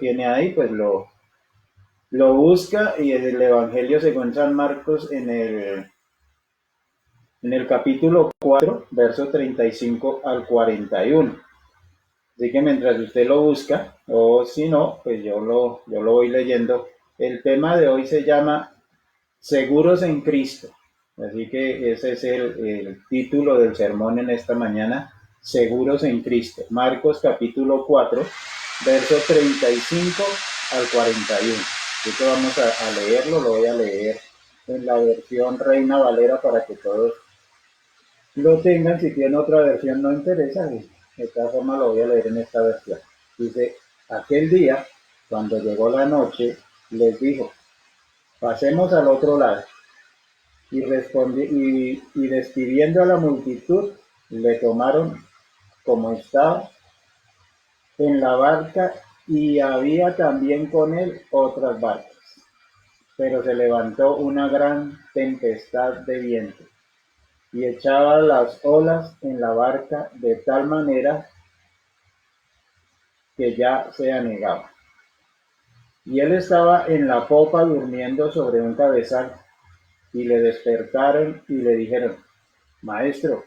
tiene ahí, pues lo busca y el Evangelio según San Marcos en el capítulo 4, verso 35 al 41. Así que mientras usted lo busca, o si no, pues yo lo voy leyendo. El tema de hoy se llama Seguros en Cristo. Así que ese es el título del sermón en esta mañana, Seguros en Cristo. Marcos capítulo 4, verso 35 al 41. Así que vamos a leerlo, lo voy a leer en la versión Reina Valera para que todos lo tengan. Si tiene otra versión no interesa, de esta forma lo voy a leer en esta versión. Dice, aquel día, cuando llegó la noche, les dijo, pasemos al otro lado. Y despidiendo a la multitud, le tomaron como estaba en la barca, y había también con él otras barcas. Pero se levantó una gran tempestad de viento, y echaba las olas en la barca de tal manera que ya se anegaba. Y él estaba en la popa durmiendo sobre un cabezal, y le despertaron y le dijeron, Maestro,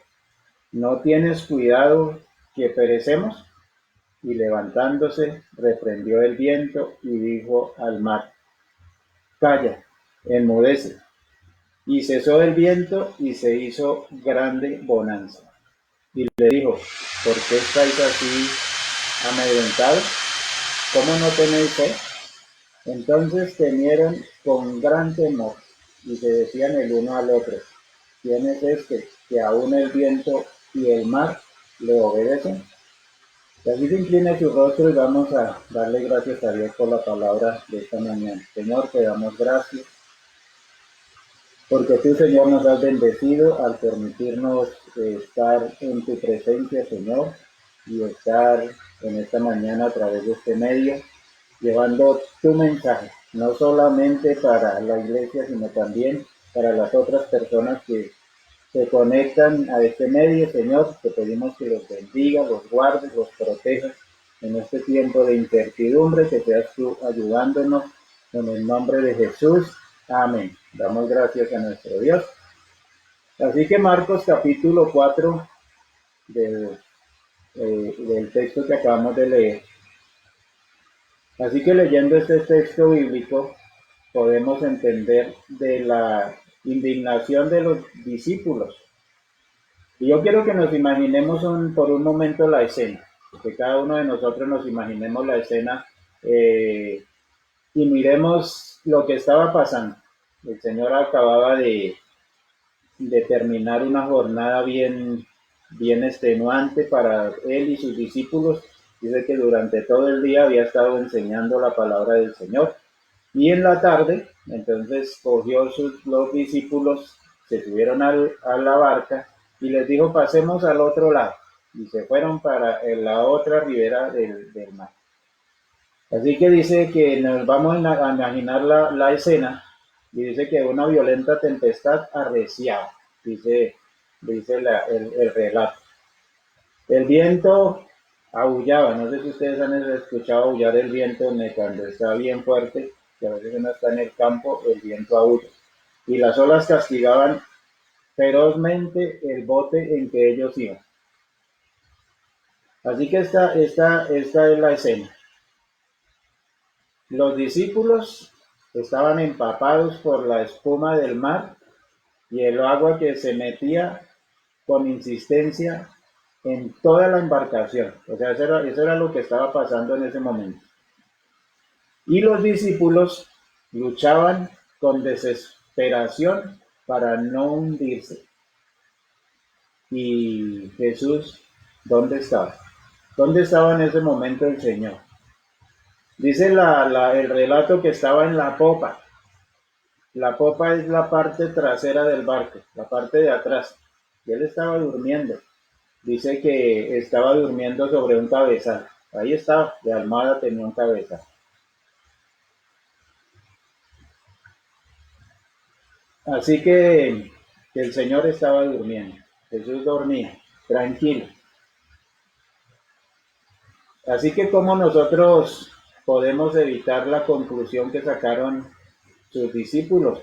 ¿no tienes cuidado que perecemos? Y levantándose, reprendió el viento y dijo al mar, calla, enmudece. Y cesó el viento y se hizo grande bonanza. Y le dijo, ¿por qué estáis así amedrentados? ¿Cómo no tenéis fe? Entonces temieron con gran temor y se decían el uno al otro, ¿quién es este que aún el viento y el mar le obedecen? Y así se inclina su rostro y vamos a darle gracias a Dios por la palabra de esta mañana. Señor, te damos gracias porque tú, Señor, nos has bendecido al permitirnos estar en tu presencia, Señor, y estar en esta mañana a través de este medio, llevando tu mensaje, no solamente para la iglesia, sino también para las otras personas que se conectan a este medio. Señor, te pedimos que los bendiga, los guardes, los protejas en este tiempo de incertidumbre, que seas tú ayudándonos en el nombre de Jesús. Amén. Damos gracias a nuestro Dios. Así que Marcos capítulo 4 del texto que acabamos de leer. Así que leyendo este texto bíblico podemos entender de la indignación de los discípulos. Y yo quiero que nos imaginemos por un momento la escena, que cada uno de nosotros nos imaginemos la escena y miremos lo que estaba pasando. El Señor acababa de terminar una jornada bien extenuante para él y sus discípulos. Dice que durante todo el día había estado enseñando la palabra del Señor. Y en la tarde, entonces cogió los discípulos, se subieron a la barca y les dijo, pasemos al otro lado. Y se fueron para la otra ribera del mar. Así que dice que nos vamos a imaginar la escena, y dice que una violenta tempestad arreciaba, dice el relato. El viento aullaba, no sé si ustedes han escuchado aullar el viento cuando está bien fuerte, que a veces uno está en el campo, el viento aulla. Y las olas castigaban ferozmente el bote en que ellos iban. Así que esta es la escena. Los discípulos estaban empapados por la espuma del mar y el agua que se metía con insistencia en toda la embarcación. O sea, eso era lo que estaba pasando en ese momento. Y los discípulos luchaban con desesperación para no hundirse. Y Jesús, ¿dónde estaba? ¿Dónde estaba en ese momento el Señor? Dice el relato que estaba en la popa. La popa es la parte trasera del barco, la parte de atrás. Y él estaba durmiendo. Dice que estaba durmiendo sobre un cabezal. Ahí estaba, de almohada tenía un cabezal. Así que el Señor estaba durmiendo. Jesús dormía, tranquilo. Así que como nosotros podemos evitar la conclusión que sacaron sus discípulos.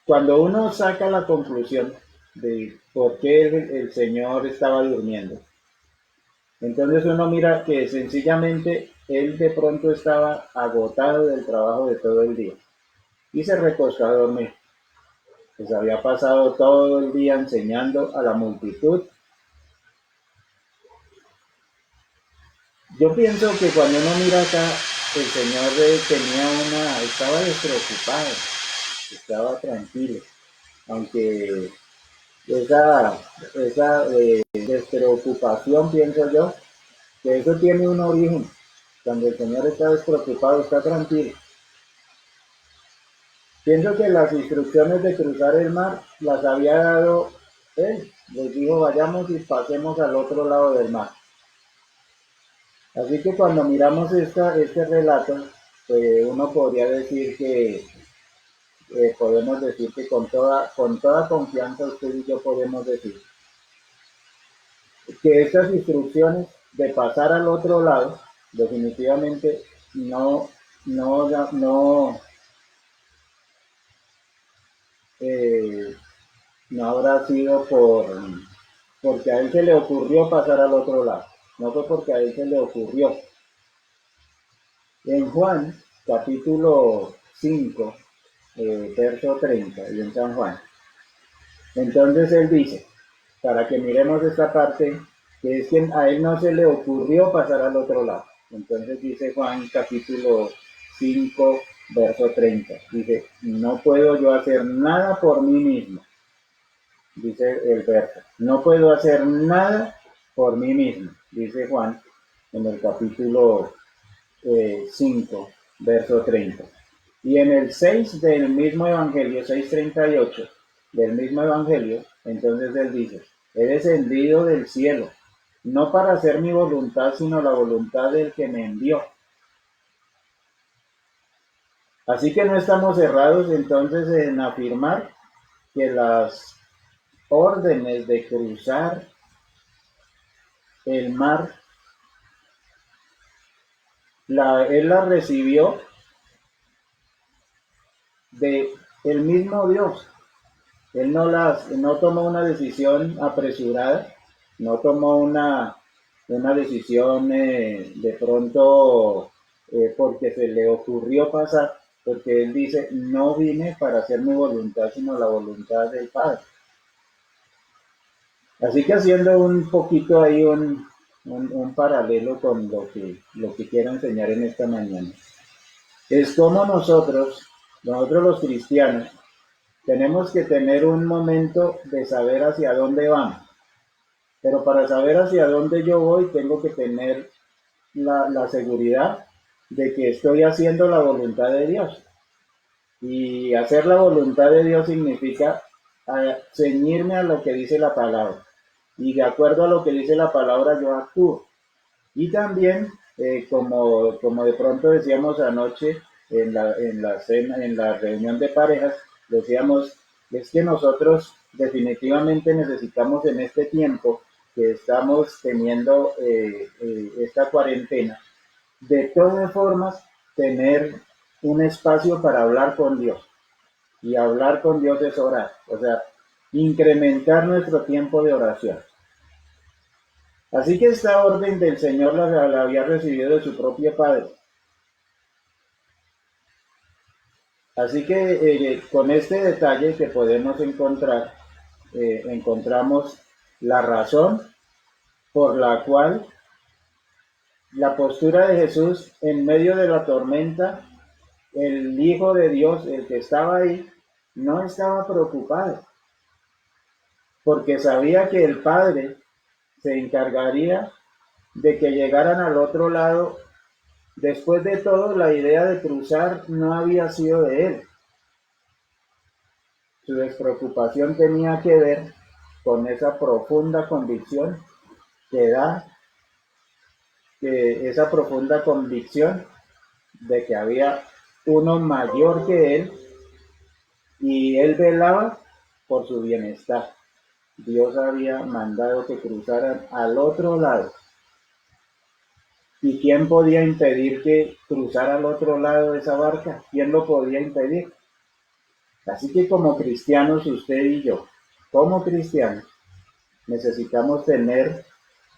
Cuando uno saca la conclusión de por qué el Señor estaba durmiendo, entonces uno mira que sencillamente él de pronto estaba agotado del trabajo de todo el día y se recostó a dormir. Pues había pasado todo el día enseñando a la multitud. Yo pienso que cuando uno mira acá, el Señor estaba despreocupado, estaba tranquilo, aunque esa despreocupación, pienso yo, que eso tiene un origen. Cuando el Señor está despreocupado, está tranquilo. Pienso que las instrucciones de cruzar el mar las había dado él. Les dijo, vayamos y pasemos al otro lado del mar. Así que cuando miramos este relato, uno podría decir que, podemos decir que con toda confianza usted y yo podemos decir que estas instrucciones de pasar al otro lado definitivamente no, eh, no habrá sido porque a él se le ocurrió pasar al otro lado, no fue porque a él se le ocurrió. En Juan, capítulo 5, verso 30, y en San Juan, entonces él dice, para que miremos esta parte, que es que a él no se le ocurrió pasar al otro lado. Entonces dice Juan capítulo 5, verso 30, dice, no puedo yo hacer nada por mí mismo, dice el verso, no puedo hacer nada por mí mismo, dice Juan en el capítulo 5, verso 30. Y en el 6 del mismo Evangelio, 6:38 del mismo Evangelio, entonces él dice, he descendido del cielo, no para hacer mi voluntad, sino la voluntad del que me envió. Así que no estamos cerrados entonces en afirmar que las órdenes de cruzar el mar, él las recibió de el mismo Dios. Él no tomó una decisión apresurada, no tomó una decisión de pronto porque se le ocurrió pasar, porque él dice, no vine para hacer mi voluntad, sino la voluntad del Padre. Así que haciendo un poquito ahí un paralelo con lo que quiero enseñar en esta mañana, es como nosotros los cristianos, tenemos que tener un momento de saber hacia dónde vamos. Pero para saber hacia dónde yo voy, tengo que tener la seguridad de que estoy haciendo la voluntad de Dios. Y hacer la voluntad de Dios significa ceñirme a lo que dice la palabra. Y de acuerdo a lo que dice la palabra, yo actúo. Y también, como de pronto decíamos anoche en la reunión de parejas, decíamos, es que nosotros definitivamente necesitamos en este tiempo que estamos teniendo esta cuarentena, de todas formas, tener un espacio para hablar con Dios. Y hablar con Dios es orar, o sea, incrementar nuestro tiempo de oración. Así que esta orden del Señor la había recibido de su propio Padre. Así que con este detalle que podemos encontrar, encontramos la razón por la cual la postura de Jesús en medio de la tormenta, el Hijo de Dios, el que estaba ahí, no estaba preocupado, porque sabía que el Padre se encargaría de que llegaran al otro lado. Después de todo, la idea de cruzar no había sido de él. Su despreocupación tenía que ver con esa profunda convicción que da, esa profunda convicción de que había uno mayor que él y él velaba por su bienestar. Dios había mandado que cruzaran al otro lado. ¿Y quién podía impedir que cruzara al otro lado de esa barca? ¿Quién lo podía impedir? Así que como cristianos, usted y yo, como cristianos, necesitamos tener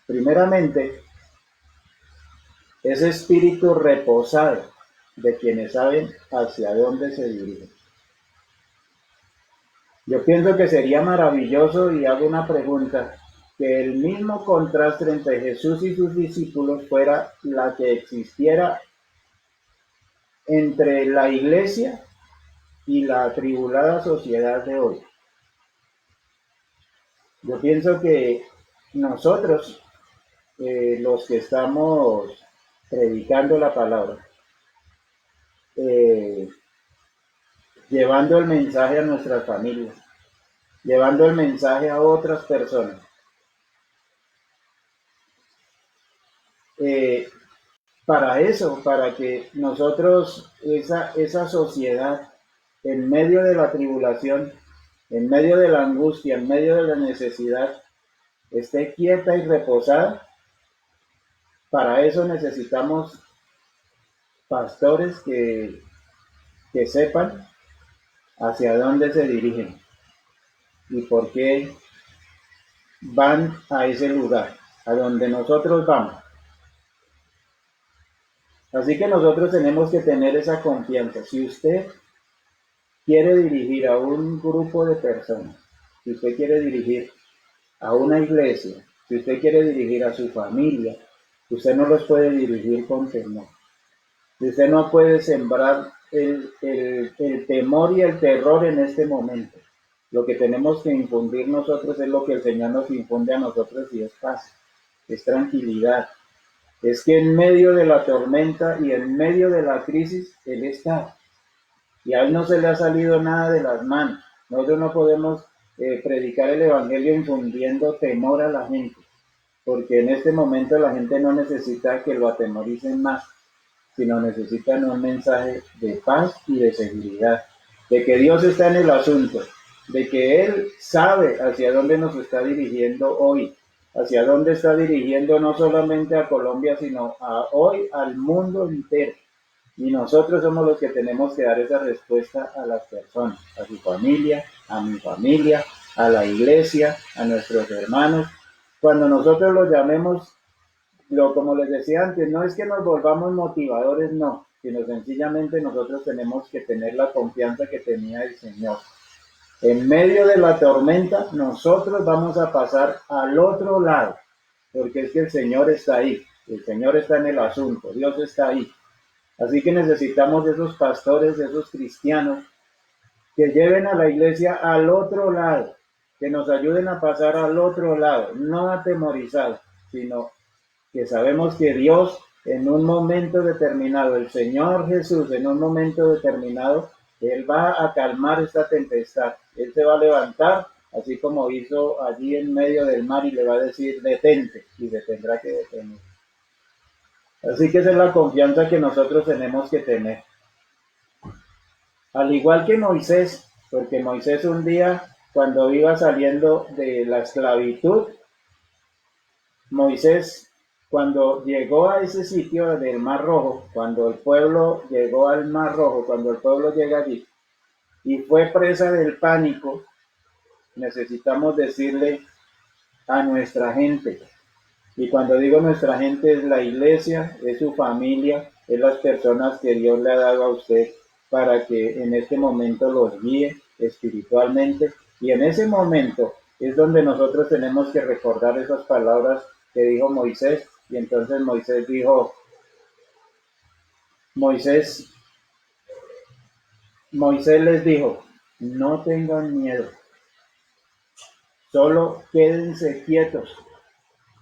primeramente ese espíritu reposado de quienes saben hacia dónde se dirigen. Yo pienso que sería maravilloso, y hago una pregunta, que el mismo contraste entre Jesús y sus discípulos fuera la que existiera entre la iglesia y la atribulada sociedad de hoy. Yo pienso que nosotros, los que estamos predicando la palabra, eh, llevando el mensaje a nuestras familias, llevando el mensaje a otras personas, eh, para eso, para que nosotros, esa sociedad, en medio de la tribulación, en medio de la angustia, en medio de la necesidad, esté quieta y reposada. Para eso necesitamos pastores que sepan hacia dónde se dirigen y por qué van a ese lugar, a donde nosotros vamos. Así que nosotros tenemos que tener esa confianza. Si usted quiere dirigir a un grupo de personas, si usted quiere dirigir a una iglesia, si usted quiere dirigir a su familia, usted no los puede dirigir con temor. Usted no puede sembrar el temor y el terror en este momento. Lo que tenemos que infundir nosotros es lo que el Señor nos infunde a nosotros, y es paz, es tranquilidad. Es que en medio de la tormenta y en medio de la crisis, Él está. Y a Él no se le ha salido nada de las manos. Nosotros no podemos predicar el Evangelio infundiendo temor a la gente, porque en este momento la gente no necesita que lo atemoricen más, sino necesitan un mensaje de paz y de seguridad, de que Dios está en el asunto, de que Él sabe hacia dónde nos está dirigiendo hoy, hacia dónde está dirigiendo no solamente a Colombia, sino hoy al mundo entero. Y nosotros somos los que tenemos que dar esa respuesta a las personas, a su familia, a mi familia, a la iglesia, a nuestros hermanos. Cuando nosotros los llamemos, como les decía antes, no es que nos volvamos motivadores, no, sino sencillamente nosotros tenemos que tener la confianza que tenía el Señor. En medio de la tormenta, nosotros vamos a pasar al otro lado, porque es que el Señor está ahí, el Señor está en el asunto, Dios está ahí. Así que necesitamos de esos pastores, de esos cristianos, que lleven a la iglesia al otro lado, que nos ayuden a pasar al otro lado, no atemorizados, sino que sabemos que Dios en un momento determinado, el Señor Jesús en un momento determinado, Él va a calmar esta tempestad. Él se va a levantar, así como hizo allí en medio del mar, y le va a decir, detente, y se tendrá que detener. Así que esa es la confianza que nosotros tenemos que tener. Al igual que Moisés, porque Moisés un día, cuando iba saliendo de la esclavitud, Moisés, cuando llegó a ese sitio del Mar Rojo, cuando el pueblo llegó al Mar Rojo, cuando el pueblo llega allí y fue presa del pánico, necesitamos decirle a nuestra gente, y cuando digo nuestra gente es la iglesia, es su familia, es las personas que Dios le ha dado a usted para que en este momento los guíe espiritualmente, y en ese momento es donde nosotros tenemos que recordar esas palabras que dijo Moisés. Y entonces Moisés dijo, Moisés les dijo, no tengan miedo, solo quédense quietos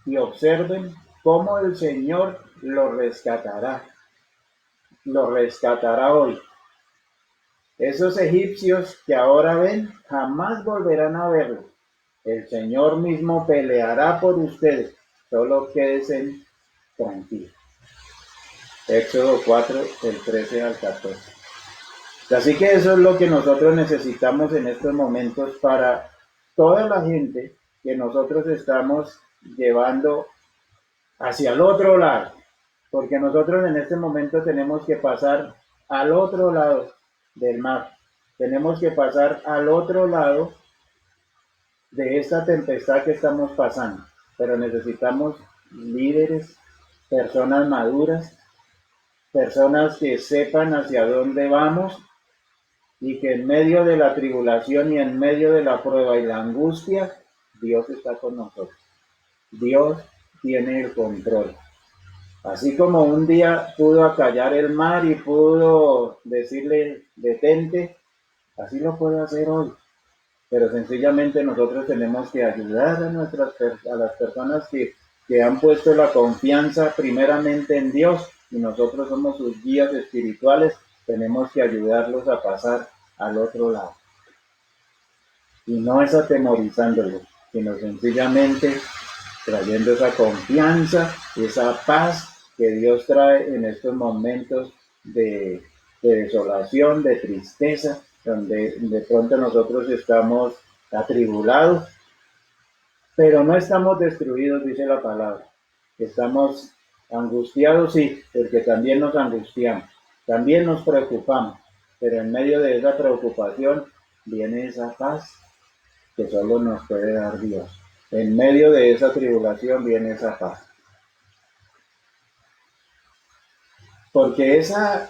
y observen cómo el Señor lo rescatará hoy. Esos egipcios que ahora ven, jamás volverán a verlo. El Señor mismo peleará por ustedes, solo quédense tranquilos. Éxodo 4, del 13 al 14. Así que eso es lo que nosotros necesitamos en estos momentos para toda la gente que nosotros estamos llevando hacia el otro lado. porque nosotros en este momento tenemos que pasar al otro lado del mar, tenemos que pasar al otro lado de esta tempestad que estamos pasando, pero necesitamos líderes, personas maduras, personas que sepan hacia dónde vamos y que en medio de la tribulación y en medio de la prueba y la angustia, Dios está con nosotros. Dios tiene el control. Así como un día pudo acallar el mar y pudo decirle detente, así lo puede hacer hoy. Pero sencillamente nosotros tenemos que ayudar a las personas que han puesto la confianza primeramente en Dios y nosotros somos sus guías espirituales, tenemos que ayudarlos a pasar al otro lado. Y no es atemorizándolos, sino sencillamente trayendo esa confianza, esa paz que Dios trae en estos momentos de desolación, de tristeza, donde de pronto nosotros estamos atribulados, pero no estamos destruidos, dice la palabra. Estamos angustiados, sí, porque también nos angustiamos, también nos preocupamos, pero en medio de esa preocupación viene esa paz que solo nos puede dar Dios. En medio de esa tribulación viene esa paz. Porque esa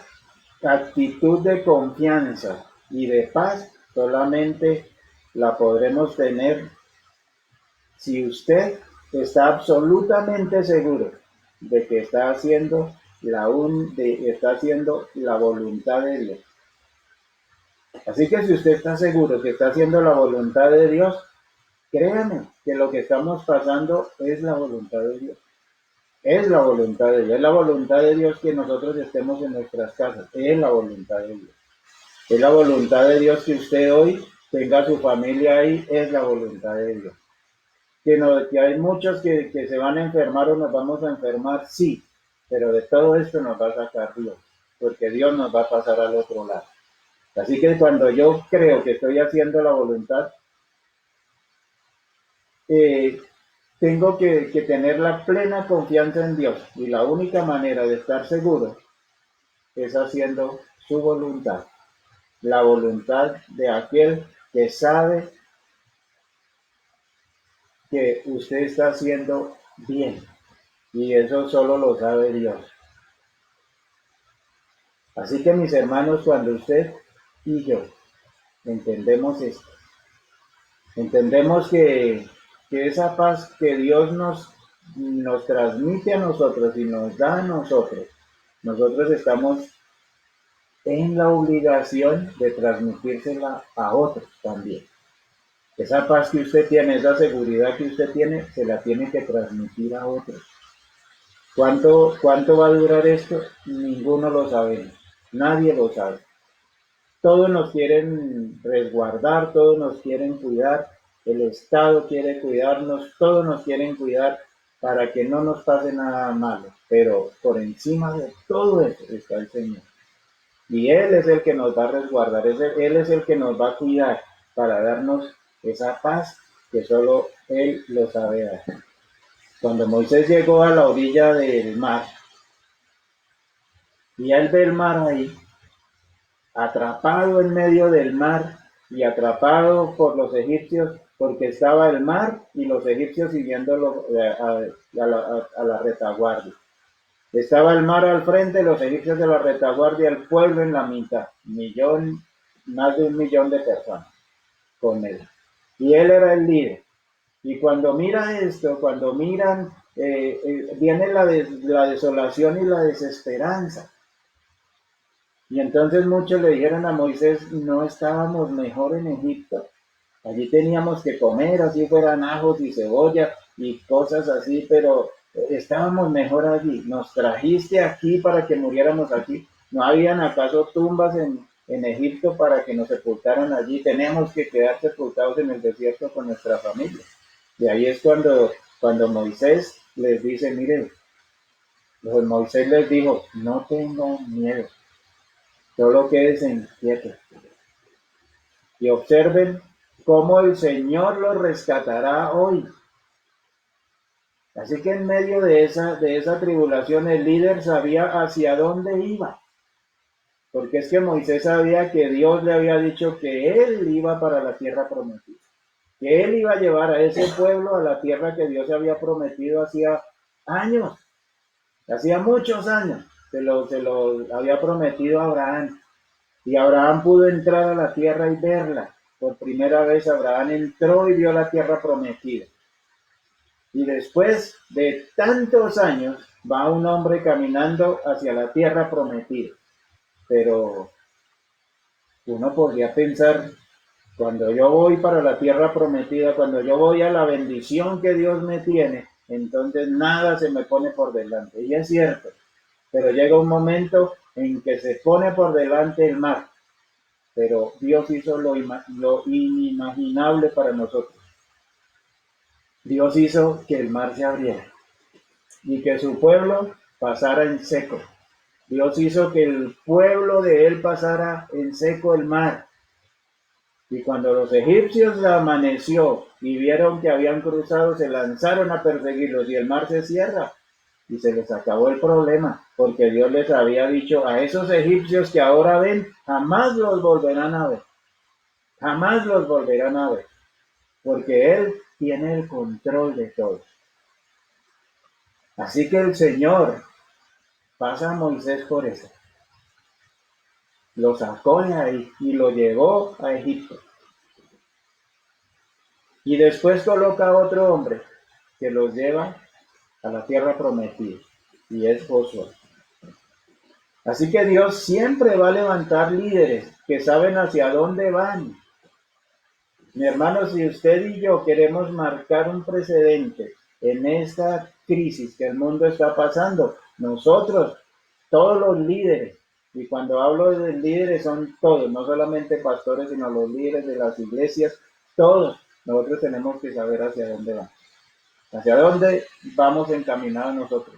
actitud de confianza y de paz solamente la podremos tener si usted está absolutamente seguro de que está haciendo está haciendo la voluntad de Dios. Así que si usted está seguro que está haciendo la voluntad de Dios, créame que lo que estamos pasando es la voluntad de Dios. Es la voluntad de Dios. Es la voluntad de Dios que nosotros estemos en nuestras casas. Es la voluntad de Dios. Es la voluntad de Dios que usted hoy tenga su familia ahí. Es la voluntad de Dios. Que hay muchos que se van a enfermar o nos vamos a enfermar, sí. Pero de todo esto nos va a sacar Dios. Porque Dios nos va a pasar al otro lado. Así que cuando yo creo que estoy haciendo la voluntad, eh, tengo que tener la plena confianza en Dios y la única manera de estar seguro es haciendo su voluntad, la voluntad de aquel que sabe que usted está haciendo bien y eso solo lo sabe Dios. Así que mis hermanos, cuando usted y yo entendemos esto, entendemos que esa paz que Dios nos transmite a nosotros y nos da a nosotros estamos en la obligación de transmitírsela a otros también. Esa paz que usted tiene, esa seguridad que usted tiene, se la tiene que transmitir a otros. ¿Cuánto va a durar esto? Ninguno lo sabe, nadie lo sabe. Todos nos quieren resguardar, todos nos quieren cuidar, el Estado quiere cuidarnos, todos nos quieren cuidar para que no nos pase nada malo. Pero por encima de todo eso está el Señor. Y Él es el que nos va a resguardar, Él es el que nos va a cuidar para darnos esa paz que solo Él lo sabe dar. Cuando Moisés llegó a la orilla del mar, y él ve el mar ahí, atrapado en medio del mar y atrapado por los egipcios, porque estaba el mar y los egipcios siguiéndolo a la retaguardia. Estaba el mar al frente, los egipcios de la retaguardia, el pueblo en la mitad, más de 1 millón de personas con él. Y él era el líder. Y cuando mira esto, cuando miran, viene la desolación y la desesperanza. Y entonces muchos le dijeron a Moisés, no estábamos mejor en Egipto. Allí teníamos que comer, así fueran ajos y cebolla y cosas así, pero estábamos mejor allí. Nos trajiste aquí para que muriéramos aquí. ¿No habían acaso tumbas en Egipto para que nos sepultaran allí? Tenemos que quedar sepultados en el desierto con nuestra familia. Y ahí es cuando Moisés les dice, miren, Moisés les dijo, no tengan miedo, solo quédense quietos y observen cómo el Señor los rescatará hoy. Así que en medio de esa tribulación el líder sabía hacia dónde iba. Porque es que Moisés sabía que Dios le había dicho que él iba para la tierra prometida. Que él iba a llevar a ese pueblo a la tierra que Dios había prometido hacía años. Hacía muchos años. Se lo había prometido a Abraham. Y Abraham pudo entrar a la tierra y verla. Por primera vez Abraham entró y vio la tierra prometida. Y después de tantos años va un hombre caminando hacia la tierra prometida. Pero uno podría pensar, cuando yo voy para la tierra prometida, cuando yo voy a la bendición que Dios me tiene, entonces nada se me pone por delante. Y es cierto, pero llega un momento en que se pone por delante el mar. Pero Dios hizo lo inimaginable para nosotros. Dios hizo que el mar se abriera y que su pueblo pasara en seco. Dios hizo que el pueblo de él pasara en seco el mar. Y cuando los egipcios amaneció y vieron que habían cruzado, se lanzaron a perseguirlos y el mar se cierra y se les acabó el problema, porque Dios les había dicho a esos egipcios que ahora ven, jamás los volverán a ver, jamás los volverán a ver, porque Él tiene el control de todo. Así que el Señor pasa a Moisés por eso. Lo sacó de ahí y lo llevó a Egipto. Y después coloca a otro hombre que los lleva a la tierra prometida, y es Josué. Así que Dios siempre va a levantar líderes que saben hacia dónde van. Mi hermano, si usted y yo queremos marcar un precedente en esta crisis que el mundo está pasando, nosotros, todos los líderes, y cuando hablo de líderes son todos, no solamente pastores, sino los líderes de las iglesias, todos, nosotros tenemos que saber hacia dónde vamos. Hacia dónde vamos encaminados nosotros.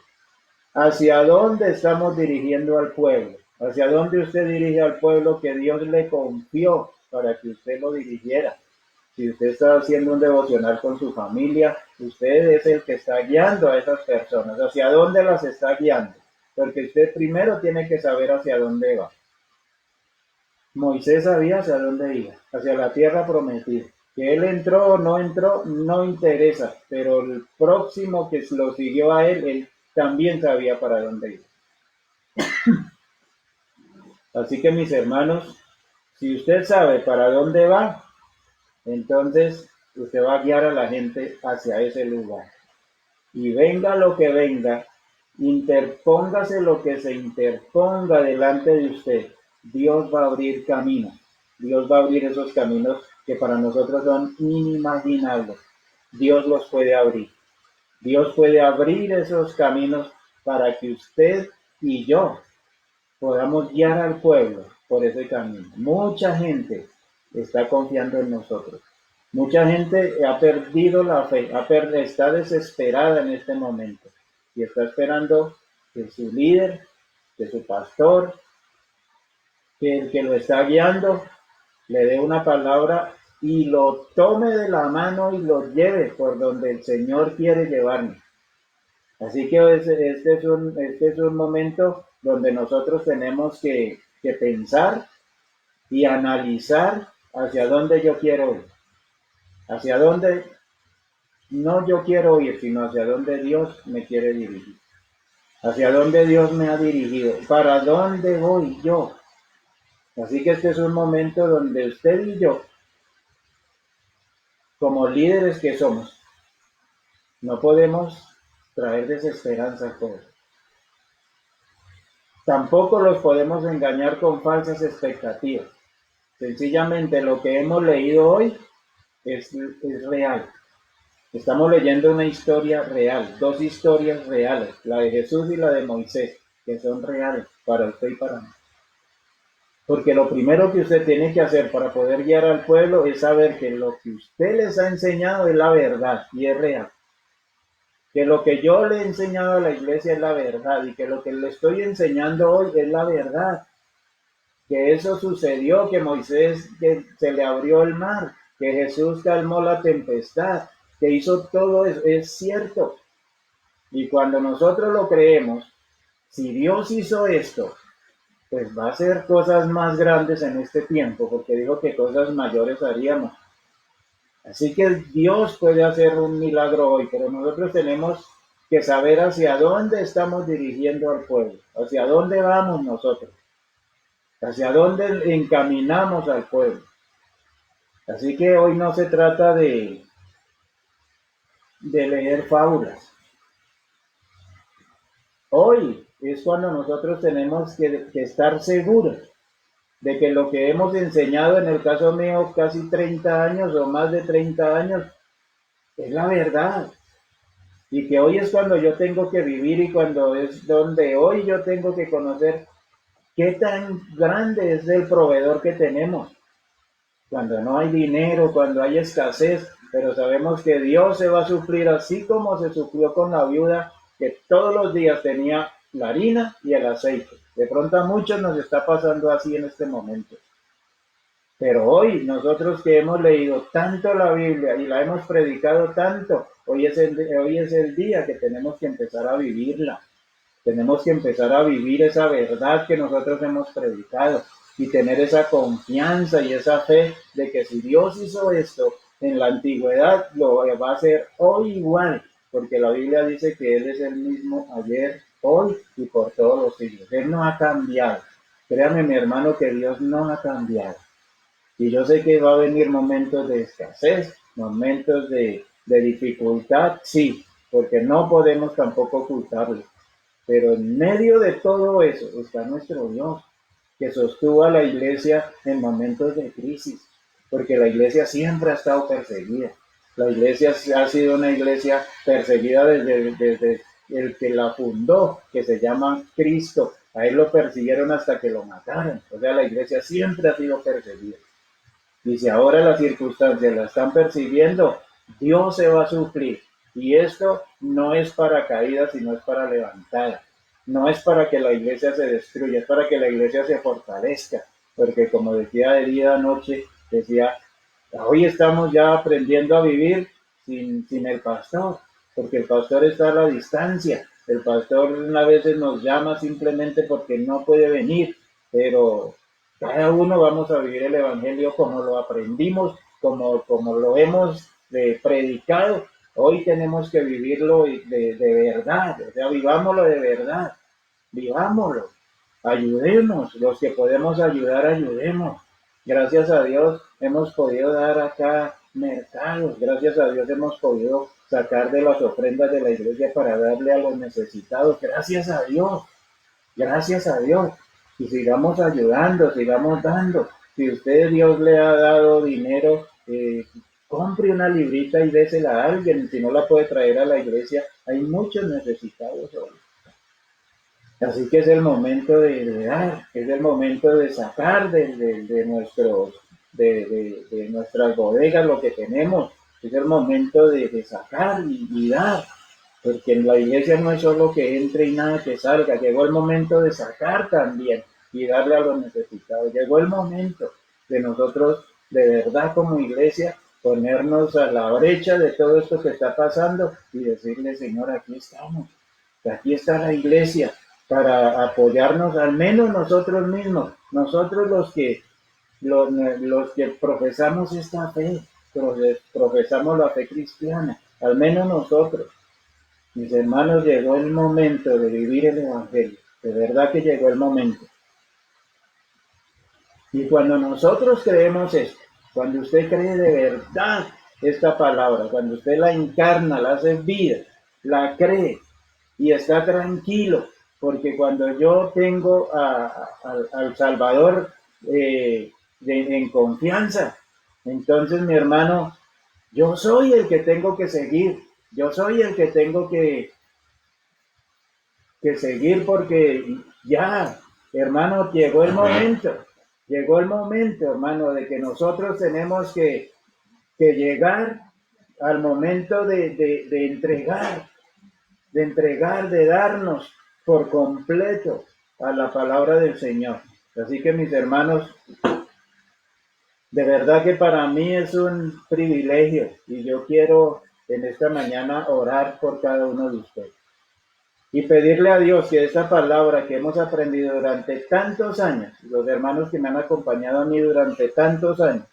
Hacia dónde estamos dirigiendo al pueblo. Hacia dónde usted dirige al pueblo que Dios le confió para que usted lo dirigiera. Si usted está haciendo un devocional con su familia, usted es el que está guiando a esas personas. ¿Hacia dónde las está guiando? Porque usted primero tiene que saber hacia dónde va. Moisés sabía hacia dónde iba, hacia la tierra prometida. Que él entró o no entró, no interesa, pero el próximo que lo siguió a él también sabía para dónde iba. Así que mis hermanos, si usted sabe para dónde va, entonces usted va a guiar a la gente hacia ese lugar. Y venga lo que venga, interpóngase lo que se interponga delante de usted, Dios va a abrir caminos. Dios va a abrir esos caminos que para nosotros son inimaginables. Dios los puede abrir. Dios puede abrir esos caminos para que usted y yo podamos guiar al pueblo por ese camino. Mucha gente está confiando en nosotros. Mucha gente ha perdido la fe, está desesperada en este momento y está esperando que su líder, que su pastor, que el que lo está guiando, le dé una palabra y lo tome de la mano y lo lleve por donde el Señor quiere llevarnos. Así que este es un momento donde nosotros tenemos que pensar y analizar hacia dónde yo quiero ir. Hacia dónde no yo quiero ir, sino hacia dónde Dios me quiere dirigir. Hacia dónde Dios me ha dirigido. ¿Para dónde voy yo? Así que este es un momento donde usted y yo, como líderes que somos, no podemos traer desesperanza a todos. Tampoco los podemos engañar con falsas expectativas. Sencillamente lo que hemos leído hoy es real. Estamos leyendo una historia real, dos historias reales, la de Jesús y la de Moisés, que son reales para usted y para mí. Porque lo primero que usted tiene que hacer para poder guiar al pueblo es saber que lo que usted les ha enseñado es la verdad y es real. Que lo que yo le he enseñado a la iglesia es la verdad y que lo que le estoy enseñando hoy es la verdad. Que eso sucedió, que Moisés que se le abrió el mar, que Jesús calmó la tempestad, que hizo todo eso, es cierto. Y cuando nosotros lo creemos, si Dios hizo esto, pues va a hacer cosas más grandes en este tiempo, porque dijo que cosas mayores haríamos. Así que Dios puede hacer un milagro hoy, pero nosotros tenemos que saber hacia dónde estamos dirigiendo al pueblo, hacia dónde vamos nosotros, hacia dónde encaminamos al pueblo. Así que hoy no se trata de leer fábulas. Hoy es cuando nosotros tenemos que estar seguros de que lo que hemos enseñado, en el caso mío, casi 30 años o más de 30 años, es la verdad. Y que hoy es cuando yo tengo que vivir y cuando es donde hoy yo tengo que conocer qué tan grande es el proveedor que tenemos. Cuando no hay dinero, cuando hay escasez, pero sabemos que Dios se va a suplir así como se suplió con la viuda que todos los días tenía la harina y el aceite. De pronto a muchos nos está pasando así en este momento. Pero hoy nosotros que hemos leído tanto la Biblia y la hemos predicado tanto, hoy es el día que tenemos que empezar a vivirla. Tenemos que empezar a vivir esa verdad que nosotros hemos predicado y tener esa confianza y esa fe de que si Dios hizo esto en la antigüedad, lo va a hacer hoy igual, porque la Biblia dice que Él es el mismo ayer, hoy y por todos los siglos. Él no ha cambiado. Créame, mi hermano, que Dios no ha cambiado. Y yo sé que va a venir momentos de escasez, momentos de dificultad, sí, porque no podemos tampoco ocultarlo. Pero en medio de todo eso está nuestro Dios, que sostuvo a la iglesia en momentos de crisis, porque la iglesia siempre ha estado perseguida. La iglesia ha sido una iglesia perseguida desde el que la fundó, que se llama Cristo. A él lo persiguieron hasta que lo mataron. O sea, la iglesia siempre ha sido perseguida. Y si ahora las circunstancias la están persiguiendo, Dios se va a suplir. Y esto no es para caída, sino es para levantada. No es para que la iglesia se destruya, es para que la iglesia se fortalezca. Porque como decía Herida anoche, decía, hoy estamos ya aprendiendo a vivir sin el pastor, porque el pastor está a la distancia. El pastor a veces nos llama simplemente porque no puede venir, pero cada uno vamos a vivir el Evangelio como lo aprendimos, como lo hemos predicado. Hoy tenemos que vivirlo de verdad, o sea, vivámoslo de verdad, vivámoslo, ayudemos, los que podemos ayudar, ayudemos. Gracias a Dios hemos podido dar acá mercados, gracias a Dios hemos podido sacar de las ofrendas de la iglesia para darle a los necesitados, gracias a Dios. Gracias a Dios. Y sigamos ayudando, sigamos dando. Si usted Dios le ha dado dinero, compre una librita y désela a alguien. Si no la puede traer a la iglesia, hay muchos necesitados hoy. Así que es el momento de dar, es el momento de sacar de nuestras bodegas lo que tenemos. Es el momento de sacar y dar. Porque en la iglesia no es solo que entre y nada que salga, llegó el momento de sacar también y darle a los necesitados. Llegó el momento de nosotros, de verdad como iglesia, ponernos a la brecha de todo esto que está pasando y decirle, Señor, aquí está la iglesia para apoyarnos, al menos nosotros mismos, nosotros los que profesamos esta fe, profesamos la fe cristiana, al menos nosotros. Mis hermanos, llegó el momento de vivir el Evangelio. De verdad que llegó el momento. Y cuando nosotros creemos esto, cuando usted cree de verdad esta palabra, cuando usted la encarna, la hace vida, la cree y está tranquilo, porque cuando yo tengo al Salvador en confianza, entonces mi hermano, yo soy el que tengo que seguir, yo soy el que tengo que seguir porque ya, hermano, llegó el momento, hermano, de que nosotros tenemos que llegar al momento de entregar, de darnos por completo a la palabra del Señor. Así que mis hermanos, de verdad que para mí es un privilegio y yo quiero en esta mañana orar por cada uno de ustedes. y pedirle a Dios que esta palabra que hemos aprendido durante tantos años, los hermanos que me han acompañado a mí durante tantos años,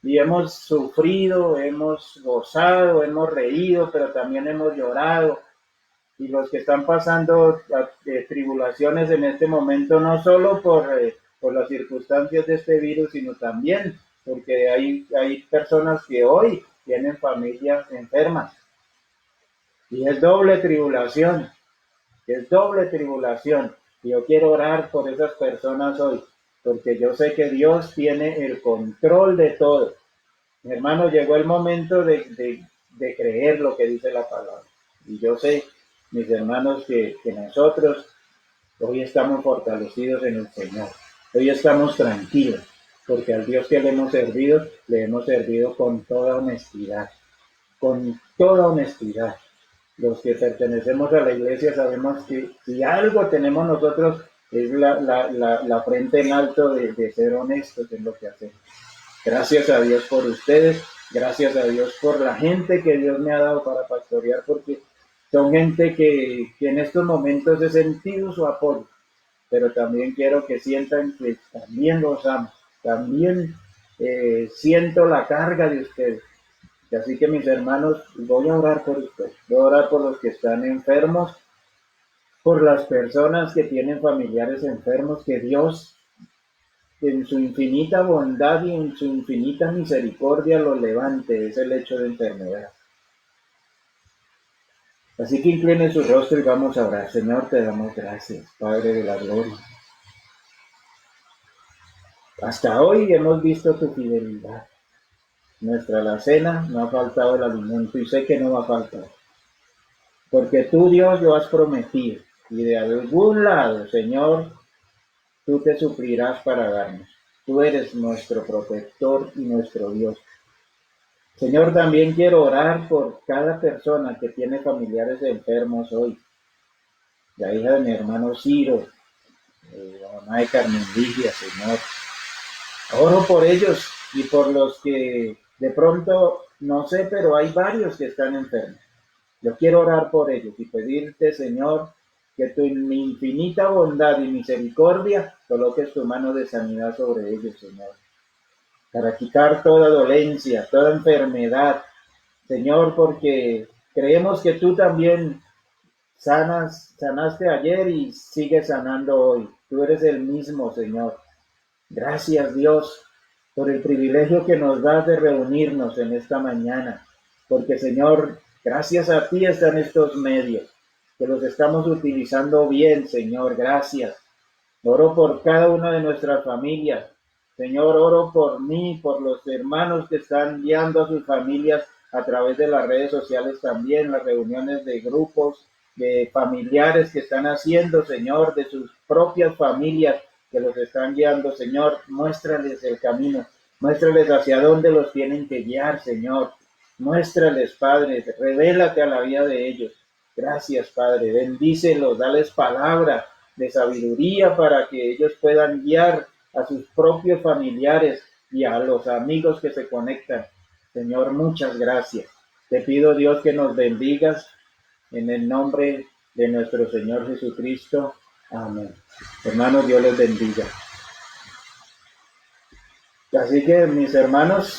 y hemos sufrido, hemos gozado, hemos reído, pero también hemos llorado, y los que están pasando tribulaciones en este momento, no solo por las circunstancias de este virus, sino también porque hay personas que hoy tienen familias enfermas, y es doble tribulación. Es doble tribulación. Y yo quiero orar por esas personas hoy, porque yo sé que Dios tiene el control de todo. Mi hermano, llegó el momento de creer lo que dice la palabra. Y yo sé, mis hermanos, que nosotros hoy estamos fortalecidos en el Señor. Hoy estamos tranquilos, porque al Dios que le hemos servido con toda honestidad. Con toda honestidad. Los que pertenecemos a la iglesia sabemos que si algo tenemos nosotros es la frente en alto de ser honestos en lo que hacemos. Gracias a Dios por ustedes, gracias a Dios por la gente que Dios me ha dado para pastorear, porque son gente que en estos momentos he sentido su apoyo, pero también quiero que sientan que también los amo, también siento la carga de ustedes. Y así que mis hermanos, voy a orar por ustedes, voy a orar por los que están enfermos, por las personas que tienen familiares enfermos, que Dios en su infinita bondad y en su infinita misericordia los levante de ese lecho de enfermedad. Así que incline su rostro y vamos a orar. Señor, te damos gracias, Padre de la gloria. Hasta hoy hemos visto tu fidelidad. Nuestra alacena no ha faltado el alimento y sé que no va a faltar. Porque tú, Dios, lo has prometido, y de algún lado, Señor, tú te suplirás para darnos. Tú eres nuestro protector y nuestro Dios. Señor, también quiero orar por cada persona que tiene familiares enfermos hoy. La hija de mi hermano Ciro, la mamá de Carmen Ligia, Señor. Oro por ellos y por los que de pronto, no sé, pero hay varios que están enfermos. Yo quiero orar por ellos y pedirte, Señor, que tu infinita bondad y misericordia coloques tu mano de sanidad sobre ellos, Señor, para quitar toda dolencia, toda enfermedad, Señor, porque creemos que tú también sanaste ayer y sigues sanando hoy. Tú eres el mismo, Señor. Gracias, Dios, por el privilegio que nos das de reunirnos en esta mañana, porque, Señor, gracias a ti están estos medios, que los estamos utilizando bien, Señor, gracias. Oro por cada una de nuestras familias. Señor, oro por mí, por los hermanos que están guiando a sus familias a través de las redes sociales también, las reuniones de grupos, de familiares que están haciendo, Señor, de sus propias familias que los están guiando. Señor, muéstrales el camino, muéstrales hacia dónde los tienen que guiar, Señor. Muéstrales, Padre, revélate a la vida de ellos. Gracias, Padre, bendícelos, dales palabra de sabiduría para que ellos puedan guiar a sus propios familiares y a los amigos que se conectan. Señor, muchas gracias. Te pido, Dios, que nos bendigas en el nombre de nuestro Señor Jesucristo. Amén. Hermanos, Dios les bendiga. Así que, mis hermanos,